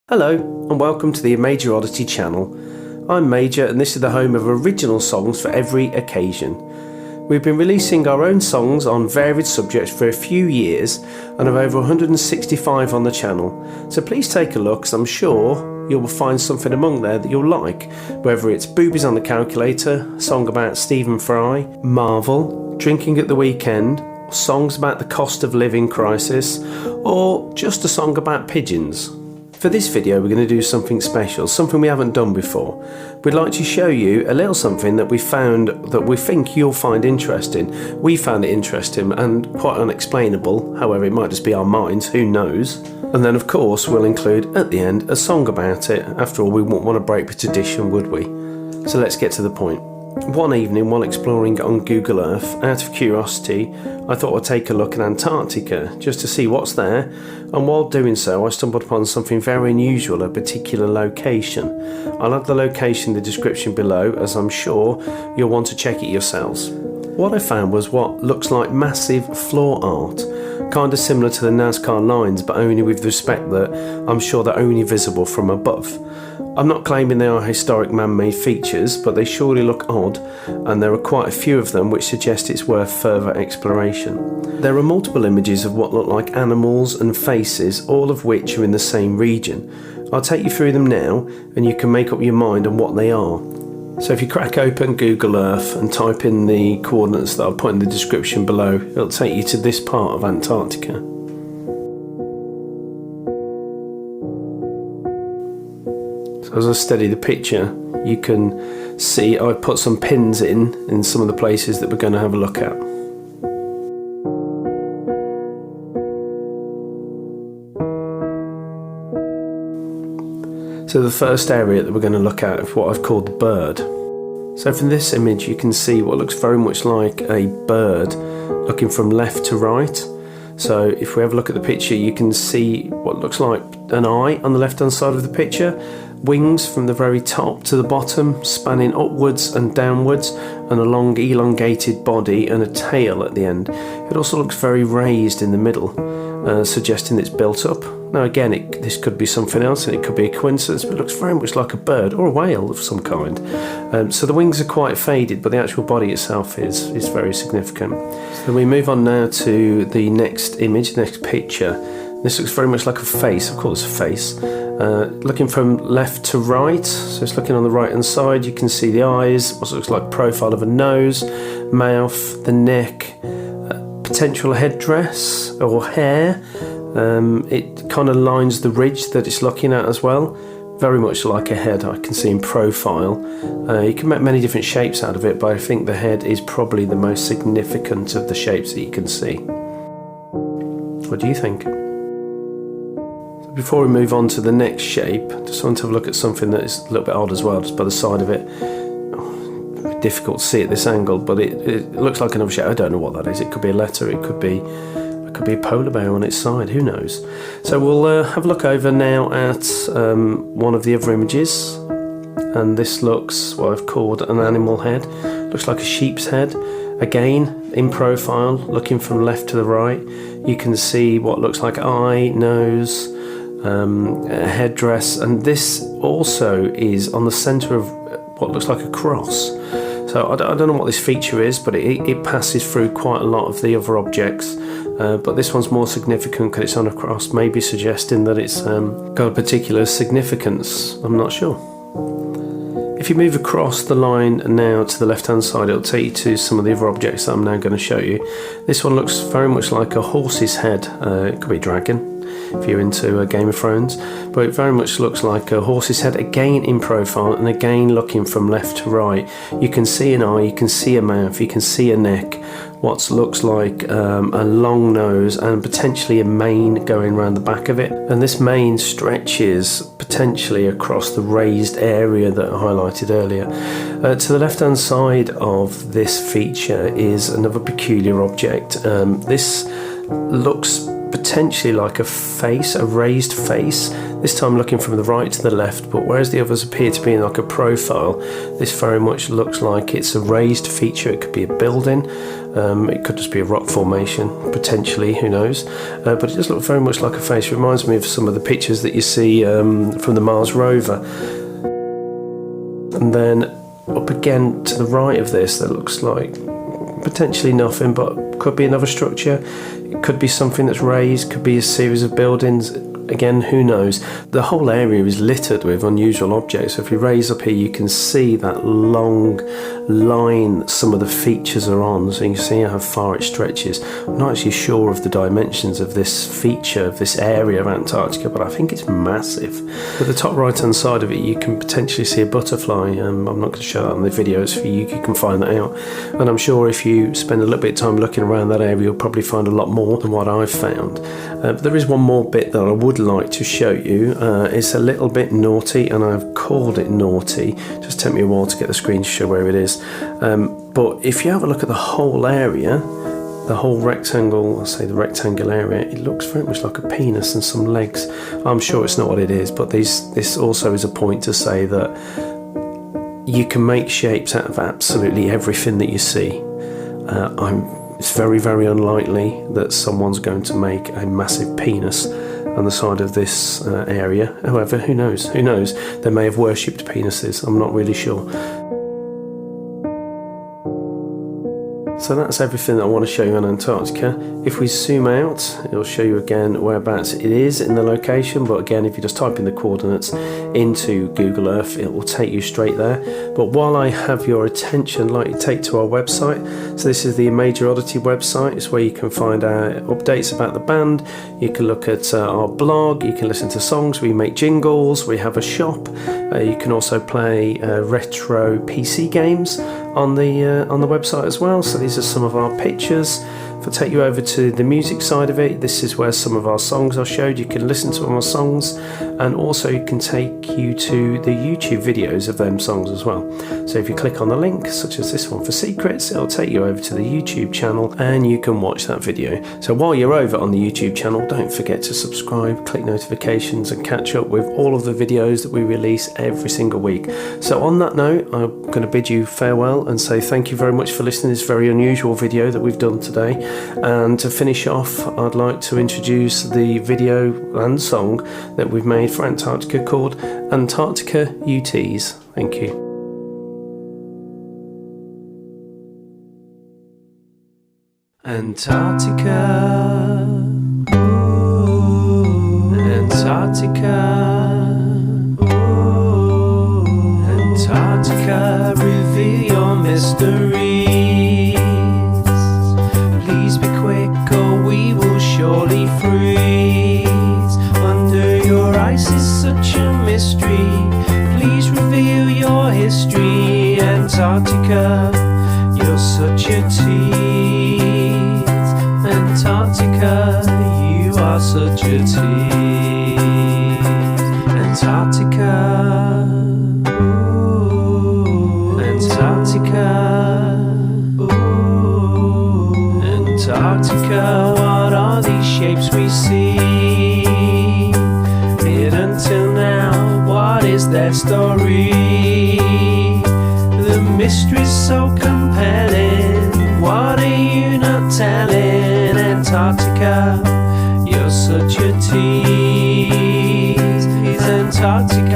Hello and welcome to the A Major Oddity channel. I'm Major and this is the home of original songs for every occasion. We've been releasing our own songs on varied subjects for a few years and have over 165 on the channel, so please take a look as I'm sure you will find something among there that you'll like, whether it's Boobies on the Calculator, a song about Stephen Fry, Marvel, Drinking at the Weekend, songs about the cost of living crisis, or just a song about pigeons. For this video we're going to do something special, something we haven't done before. We'd like to show you a little something that we found that we think you'll find interesting. We found it interesting and quite unexplainable, however it might just be our minds, who knows. And then of course we'll include at the end a song about it. After all, we wouldn't want to break the tradition, would we? So let's get to the point. One evening while exploring on Google Earth, out of curiosity, I thought I'd take a look at Antarctica just to see what's there, and while doing so I stumbled upon something very unusual, a particular location. I'll add the location in the description below as I'm sure you'll want to check it yourselves. What I found was what looks like massive floor art, kind of similar to the NASCAR lines but only with the respect that I'm sure they're only visible from above. I'm not claiming they are historic man-made features, but they surely look odd, and there are quite a few of them which suggest it's worth further exploration. There are multiple images of what look like animals and faces, all of which are in the same region. I'll take you through them now, and you can make up your mind on what they are. So if you crack open Google Earth and type in the coordinates that I'll put in the description below, it'll take you to this part of Antarctica. As I study the picture, you can see I've put some pins in some of the places that we're going to have a look at. So the first area that we're going to look at is what I've called the bird. So from this image you can see what looks very much like a bird looking from left to right. So if we have a look at the picture, you can see what looks like an eye on the left hand side of the picture, wings from the very top to the bottom spanning upwards and downwards, and a long elongated body and a tail at the end. It also looks very raised in the middle, suggesting it's built up. Now again, this could be something else and it could be a coincidence, but it looks very much like a bird or a whale of some kind. So the wings are quite faded, but the actual body itself is very significant. So we move on now to the next image, the next picture. This looks very much like a face, of course a face. Looking from left to right, so it's looking on the right hand side, you can see the eyes, what looks like profile of a nose, mouth, the neck, potential headdress or hair. It kind of lines the ridge that it's looking at as well, very much like a head I can see in profile. You can make many different shapes out of it, but I think the head is probably the most significant of the shapes that you can see. What do you think? Before we move on to the next shape, just want to have a look at something that is a little bit odd as well, just by the side of it. Oh, difficult to see at this angle, but it looks like another shape. I don't know what that is. It could be a letter, it could be a polar bear on its side, who knows. So we'll have a look over now at one of the other images, and this looks what I've called an animal head. Looks like a sheep's head. Again, in profile, looking from left to the right, you can see what looks like eye, nose, a headdress, and this also is on the centre of what looks like a cross. So I don't know what this feature is, but it passes through quite a lot of the other objects, but this one's more significant because it's on a cross, maybe suggesting that it's got a particular significance. I'm not sure. If you move across the line now to the left hand side, it'll take you to some of the other objects that I'm now going to show you. This one looks very much like a horse's head. It could be a dragon if you're into Game of Thrones, but it very much looks like a horse's head, again in profile and again looking from left to right. You can see an eye, you can see a mouth, you can see a neck, what looks like a long nose and potentially a mane going around the back of it, and this mane stretches potentially across the raised area that I highlighted earlier. To the left hand side of this feature is another peculiar object. This looks potentially like a face, a raised face. this time looking from the right to the left, but whereas the others appear to be in like a profile, this very much looks like it's a raised feature. It could be a building, it could just be a rock formation, potentially, who knows, but it does look very much like a face. It reminds me of some of the pictures that you see from the Mars rover. And then up again to the right of this, that looks like potentially nothing, but could be another structure. It could be something that's raised, could be a series of buildings. Again, who knows? The whole area is littered with unusual objects. So if you raise up here, you can see that long line some of the features are on, so you can see how far it stretches. I'm not actually sure of the dimensions of this feature, of this area of Antarctica, but I think it's massive. At the top right hand side of it, you can potentially see a butterfly. I'm not going to show that on the videos for you, you can find that out. And I'm sure if you spend a little bit of time looking around that area, you'll probably find a lot more than what I've found. But there is one more bit that I would like to show you. It's a little bit naughty, and I've called it naughty. Just take me a while to get the screen to show where it is. But if you have a look at the whole area, the whole rectangle, I'll say the rectangle area, it looks very much like a penis and some legs. I'm sure it's not what it is, but this also is a point to say that you can make shapes out of absolutely everything that you see. It's very, very unlikely that someone's going to make a massive penis on the side of this area. However, who knows? Who knows? They may have worshipped penises. I'm not really sure. So that's everything that I want to show you on Antarctica. If we zoom out, it'll show you again whereabouts it is in the location, but again, if you just type in the coordinates into Google Earth, it will take you straight there. But while I have your attention, I'd like to take to our website. So this is the A Major Oddity website. It's where you can find out updates about the band. You can look at our blog, you can listen to songs, we make jingles, we have a shop. You can also play retro PC games on the website as well. So these are some of our pictures. If I take you over to the music side of it, this is where some of our songs are showed. You can listen to our songs, and also it can take you to the YouTube videos of them songs as well. So if you click on the link, such as this one for Secrets, it'll take you over to the YouTube channel and you can watch that video. So while you're over on the YouTube channel, don't forget to subscribe, click notifications, and catch up with all of the videos that we release every single week. So on that note, I'm going to bid you farewell and say thank you very much for listening to this very unusual video that we've done today. And to finish off, I'd like to introduce the video and song that we've made for Antarctica called Antarctica UTs. Thank you. Antarctica, ooh, Antarctica, ooh, Antarctica, reveal your mysteries. Please be quick or we will surely freeze. Under your ice is such a mystery. Please reveal your history. Antarctica, you're such a tease. Antarctica, you are such a tease. Antarctica, ooh, Antarctica, ooh, Antarctica, what are these shapes we see? Hidden till now, what is their story? The mystery's so compelling, what are you not telling? Antarctica, you're such a tease. Antarctica.